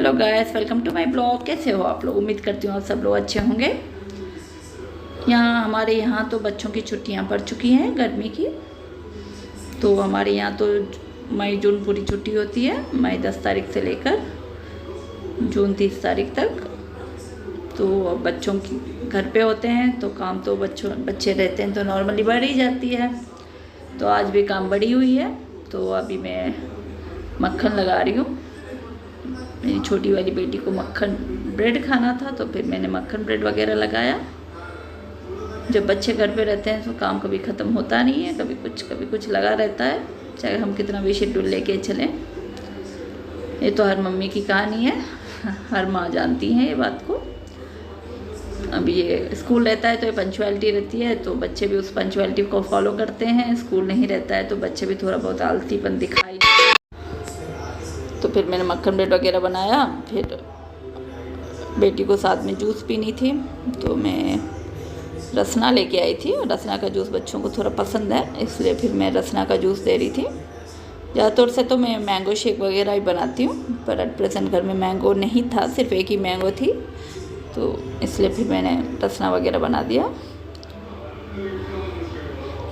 Hello guys, welcome to my blog. कैसे हो आप लोग? उम्मीद करती हूँ आप सब लोग अच्छे होंगे। हमारे यहाँ तो बच्चों की छुट्टियाँ पड़ चुकी हैं गर्मी की। तो हमारे यहाँ तो मई जून पूरी छुट्टी होती है, मई 10 तारीख से लेकर जून 30 तारीख तक। तो अब बच्चों की घर पे होते हैं तो काम तो बच्चे रहते हैं तो नॉर्मली बढ़ ही जाती है। तो आज भी काम बढ़ी हुई है। तो अभी मैं मक्खन लगा रही हूँ। मेरी छोटी वाली बेटी को मक्खन ब्रेड खाना था तो फिर मैंने मक्खन ब्रेड वगैरह लगाया। जब बच्चे घर पे रहते हैं तो काम कभी ख़त्म होता नहीं है, कभी कुछ लगा रहता है, चाहे हम कितना भी शेड्यूल लेके चलें। ये तो हर मम्मी की कहानी है, हर माँ जानती हैं ये बात को। अभी ये स्कूल रहता है तो ये पंचुअलिटी रहती है तो बच्चे भी उस पंचुअलिटी को फॉलो करते हैं। स्कूल नहीं रहता है तो बच्चे भी थोड़ा बहुत आलसीपन दिखाई। तो फिर मैंने मक्खन ब्रेड वगैरह बनाया। फिर बेटी को साथ में जूस पीनी थी तो मैं रसना लेके आई थी। रसना का जूस बच्चों को थोड़ा पसंद है, इसलिए फिर मैं रसना का जूस दे रही थी। ज़्यादातर से तो मैं मैंगो शेक वगैरह ही बनाती हूँ, पर एट प्रेजेंट घर में मैंगो नहीं था, सिर्फ एक ही मैंगो थी, तो इसलिए फिर मैंने रसना वगैरह बना दिया।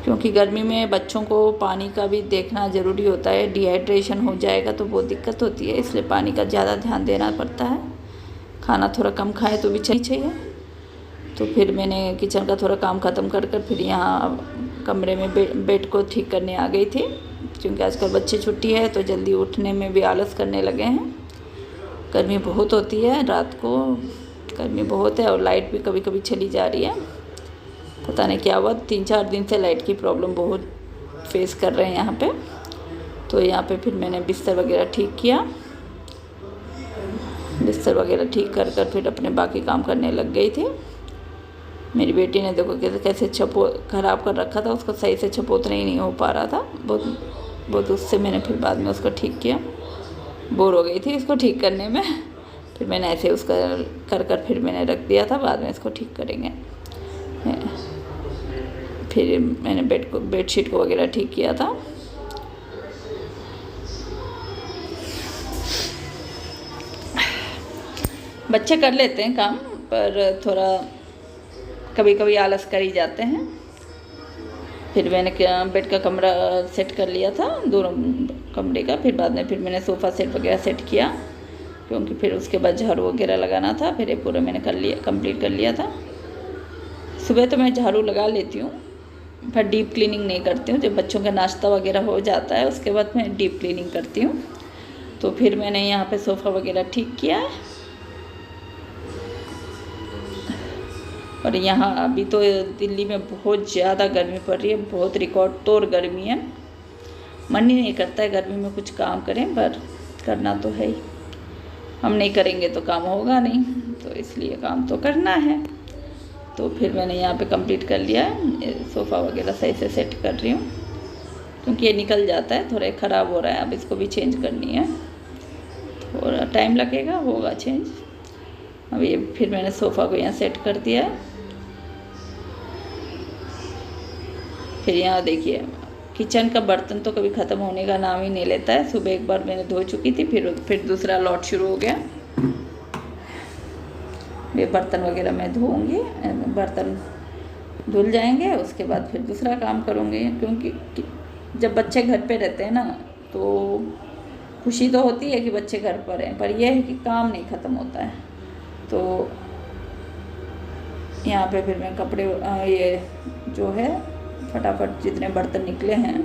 क्योंकि गर्मी में बच्चों को पानी का भी देखना ज़रूरी होता है, डिहाइड्रेशन हो जाएगा तो बहुत दिक्कत होती है, इसलिए पानी का ज़्यादा ध्यान देना पड़ता है। खाना थोड़ा कम खाए तो भी चाहिए। तो फिर मैंने किचन का थोड़ा काम ख़त्म कर फिर यहाँ कमरे में बेड को ठीक करने आ गई थी। क्योंकि आजकल बच्चे छुट्टी है तो जल्दी उठने में भी आलस करने लगे हैं। गर्मी बहुत होती है, रात को गर्मी बहुत है और लाइट भी कभी कभी चली जा रही है। पता नहीं क्या हुआ, 3-4 दिन से लाइट की प्रॉब्लम बहुत फेस कर रहे हैं यहाँ पे। तो यहाँ पे फिर मैंने बिस्तर वगैरह ठीक किया। बिस्तर वगैरह ठीक कर फिर अपने बाकी काम करने लग गई थी। मेरी बेटी ने देखो कैसे ख़राब कर रखा था, उसको सही से छपोतना ही नहीं हो पा रहा था बहुत। उससे मैंने फिर बाद में उसको ठीक किया। बोर हो गई थी इसको ठीक करने में, फिर मैंने ऐसे उसका कर फिर मैंने रख दिया था, बाद में इसको ठीक करेंगे। फिर मैंने बेडशीट को वगैरह ठीक किया था। बच्चे कर लेते हैं काम, पर थोड़ा कभी कभी आलस कर ही जाते हैं। फिर मैंने बेड का कमरा सेट कर लिया था, दोनों कमरे का। फिर बाद में फिर मैंने सोफ़ा सेट वगैरह सेट किया, क्योंकि फिर उसके बाद झाड़ू वगैरह लगाना था। फिर ये पूरा मैंने कंप्लीट कर लिया था। सुबह तो मैं झाड़ू लगा लेती हूँ, पर डीप क्लीनिंग नहीं करती हूँ। जब बच्चों का नाश्ता वगैरह हो जाता है उसके बाद मैं डीप क्लीनिंग करती हूँ। तो फिर मैंने यहाँ पे सोफ़ा वगैरह ठीक किया है। और यहाँ अभी तो दिल्ली में बहुत ज़्यादा गर्मी पड़ रही है, बहुत रिकॉर्ड तोड़ गर्मी है। मन ही नहीं करता है गर्मी में कुछ काम करें, पर करना तो है ही। हम नहीं करेंगे तो काम होगा नहीं, तो इसलिए काम तो करना है। तो फिर मैंने यहाँ पे कंप्लीट कर लिया है। सोफ़ा वगैरह सही से सेट कर रही हूँ, क्योंकि ये निकल जाता है, थोड़ा ख़राब हो रहा है। अब इसको भी चेंज करनी है, थोड़ा टाइम लगेगा, होगा चेंज। अब ये फिर मैंने सोफ़ा को यहाँ सेट कर दिया है। फिर यहाँ देखिए, किचन का बर्तन तो कभी ख़त्म होने का नाम ही नहीं लेता है। सुबह एक बार मैंने धो चुकी थी, फिर दूसरा लॉट शुरू हो गया। ये बर्तन वगैरह मैं धोऊंगी, बर्तन धुल जाएंगे, उसके बाद फिर दूसरा काम करूँगी। क्योंकि जब बच्चे घर पे रहते हैं ना तो खुशी तो होती है कि बच्चे घर पर हैं, पर यह है कि काम नहीं ख़त्म होता है। तो यहाँ पे फिर मैं कपड़े ये जो है फटाफट जितने बर्तन निकले हैं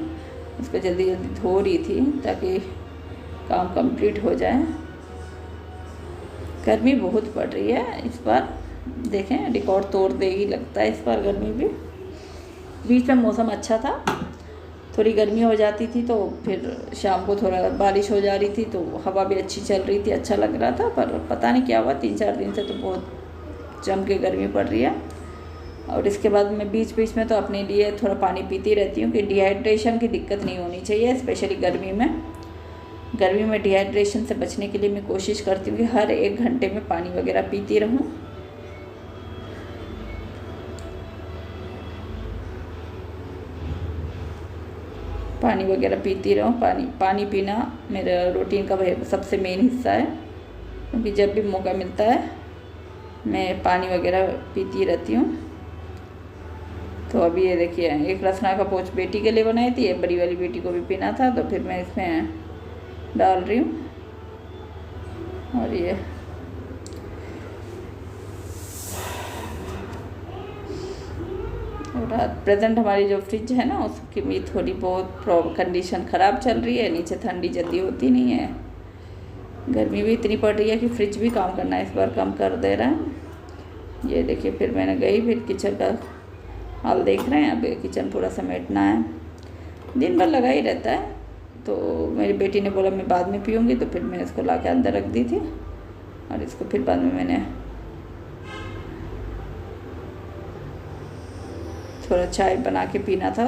उसको जल्दी जल्दी धो रही थी, ताकि काम कंप्लीट हो जाए। गर्मी बहुत पड़ रही है इस बार, देखें रिकॉर्ड तोड़ देगी लगता है इस बार गर्मी भी। बीच में मौसम अच्छा था, थोड़ी गर्मी हो जाती थी तो फिर शाम को थोड़ा बारिश हो जा रही थी, तो हवा भी अच्छी चल रही थी, अच्छा लग रहा था। पर पता नहीं क्या हुआ, 3-4 दिन से तो बहुत जम के गर्मी पड़ रही है। और इसके बाद मैं बीच में तो अपने लिए थोड़ा पानी पीती रहती हूँ कि डिहाइड्रेशन की दिक्कत नहीं होनी चाहिए, स्पेशली गर्मी में डिहाइड्रेशन से बचने के लिए मैं कोशिश करती हूँ कि हर 1 घंटे में पानी वगैरह पीती रहूँ। पानी वगैरह पीती रहूँ। पानी पीना मेरा रूटीन का सबसे मेन हिस्सा है। क्योंकि जब भी मौका मिलता है मैं पानी वगैरह पीती रहती हूँ। तो अभी ये देखिए, एक रसना का पोच बेटी के लिए बनाई थी, बड़ी वाली बेटी को भी पीना था, तो फिर मैं इसमें डाल रही हूँ। और ये और प्रेजेंट हमारी जो फ्रिज है ना, उसकी भी थोड़ी बहुत कंडीशन ख़राब चल रही है। नीचे ठंडी जल्दी होती नहीं है, गर्मी भी इतनी पड़ रही है कि फ्रिज भी काम करना इस बार कम कर दे रहा है। ये देखिए, फिर मैंने गई, फिर किचन का हाल देख रहे हैं। अब किचन पूरा समेटना है, दिन भर लगा ही रहता है। तो मेरी बेटी ने बोला मैं बाद में पीऊँगी, तो फिर मैंने इसको ला के अंदर रख दी थी, और इसको फिर बाद में मैंने थोड़ा चाय बना के पीना था।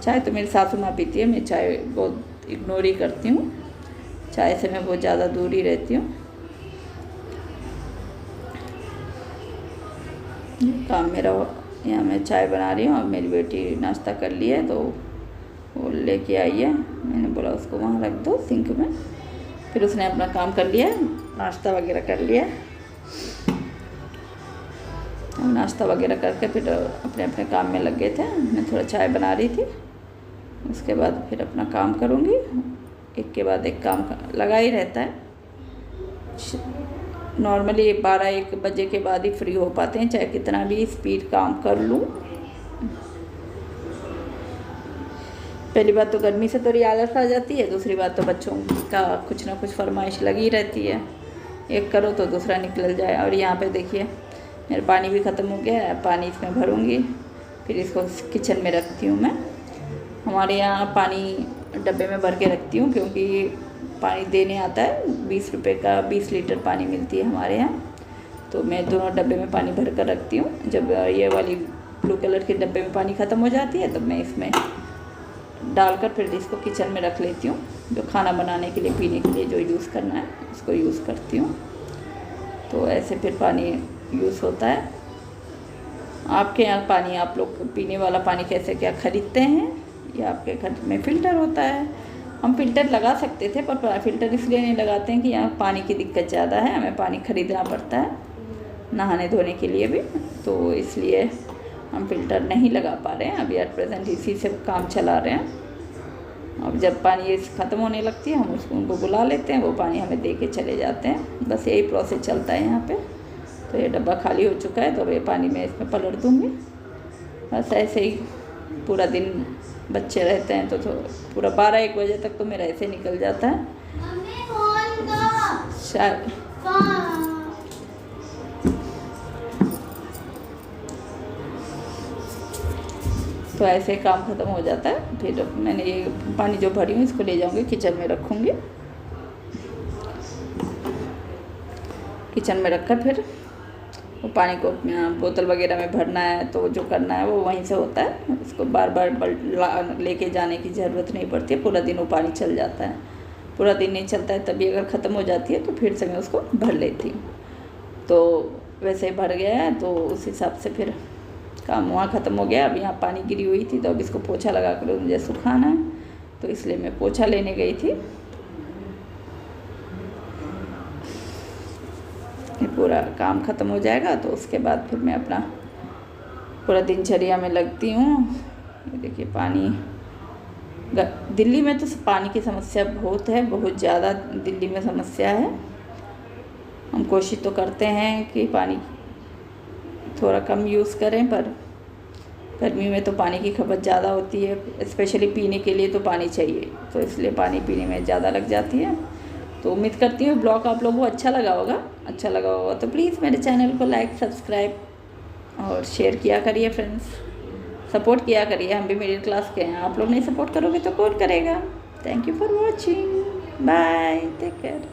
चाय तो मेरी सासू माँ पीती है, मैं चाय बहुत इग्नोर ही करती हूँ, चाय से मैं बहुत ज़्यादा दूर ही रहती हूँ। काम मेरा यहाँ मैं चाय बना रही हूँ। अब मेरी बेटी नाश्ता कर ली है, तो वो लेके आई है, मैंने बोला उसको वहाँ रख दो सिंक में। फिर उसने अपना काम कर लिया, नाश्ता वगैरह कर लिया। नाश्ता वगैरह करके फिर अपने अपने काम में लग गए थे। मैं थोड़ा चाय बना रही थी, उसके बाद फिर अपना काम करूँगी। एक के बाद एक काम लगा ही रहता है। नॉर्मली 12-1 बजे के बाद ही फ्री हो पाते हैं, चाहे कितना भी स्पीड काम कर लूँ। पहली बात तो गर्मी से थोड़ी आलस आ जाती है, दूसरी बात तो बच्चों का कुछ ना कुछ फरमाइश लगी रहती है, एक करो तो दूसरा निकल जाए। और यहाँ पे देखिए, मेरा पानी भी ख़त्म हो गया है, पानी इसमें भरूँगी, फिर इसको किचन में रखती हूँ। मैं हमारे यहाँ पानी डब्बे में भर के रखती हूँ, क्योंकि पानी देने आता है 20 रुपये का 20 लीटर पानी मिलती है हमारे यहाँ। तो मैं दोनों डब्बे में पानी भर कर रखती हूँ। जब ये वाली ब्लू कलर के डब्बे में पानी ख़त्म हो जाती है, तब मैं इसमें डालकर फिर इसको किचन में रख लेती हूँ। जो खाना बनाने के लिए, पीने के लिए जो यूज़ करना है उसको यूज़ करती हूँ। तो ऐसे फिर पानी यूज़ होता है। आपके यहाँ पानी, आप लोग पीने वाला पानी कैसे क्या ख़रीदते हैं, या आपके घर में फ़िल्टर होता है? हम फ़िल्टर लगा सकते थे, पर फ़िल्टर इसलिए नहीं लगाते हैं कि यहाँ पानी की दिक्कत ज़्यादा है, हमें पानी ख़रीदना पड़ता है नहाने धोने के लिए भी, तो इसलिए हम फ़िल्टर नहीं लगा पा रहे हैं अभी एट प्रेजेंट। इसी से काम चला रहे हैं। अब जब पानी ये ख़त्म होने लगती है, हम उनको बुला लेते हैं, वो पानी हमें दे के चले जाते हैं। बस यही प्रोसेस चलता है यहाँ पे। तो ये डब्बा खाली हो चुका है, तो ये पानी मैं इसमें पलट दूँगी। बस ऐसे ही पूरा दिन बच्चे रहते हैं, तो पूरा 12-1 बजे तक तो मेरा ऐसे निकल जाता है शायद। तो ऐसे काम ख़त्म हो जाता है। फिर मैंने ये पानी जो भरी हूँ इसको ले जाऊँगी, किचन में रखूँगी। किचन में रखकर फिर वो पानी को बोतल वगैरह में भरना है, तो जो करना है वो वहीं से होता है। उसको बार बार लेके जाने की ज़रूरत नहीं पड़ती है, पूरा दिन वो पानी चल जाता है। पूरा दिन नहीं चलता है, तभी अगर ख़त्म हो जाती है तो फिर से मैं उसको भर लेती हूँ। तो वैसे ही भर गया है, तो उस हिसाब से फिर काम वहाँ ख़त्म हो गया। अब यहाँ पानी गिरी हुई थी, तो अब इसको पोछा लगा कर मुझे सुखाना है, तो इसलिए मैं पोछा लेने गई थी। पूरा काम ख़त्म हो जाएगा, तो उसके बाद फिर मैं अपना पूरा दिनचर्या में लगती हूँ। ये देखिए, पानी दिल्ली में तो पानी की समस्या बहुत है, बहुत ज़्यादा दिल्ली में समस्या है। हम कोशिश तो करते हैं कि पानी थोड़ा कम यूज़ करें, पर गर्मी में तो पानी की खपत ज़्यादा होती है। स्पेशली पीने के लिए तो पानी चाहिए, तो इसलिए पानी पीने में ज़्यादा लग जाती है। तो उम्मीद करती हूँ ब्लॉग आप लोगों को अच्छा लगा होगा। तो प्लीज़ मेरे चैनल को लाइक, सब्सक्राइब और शेयर किया करिए फ्रेंड्स, सपोर्ट किया करिए। हम भी मिडिल क्लास के हैं, आप लोग नहीं सपोर्ट करोगे तो कौन करेगा। Thank you for watching, bye, take care.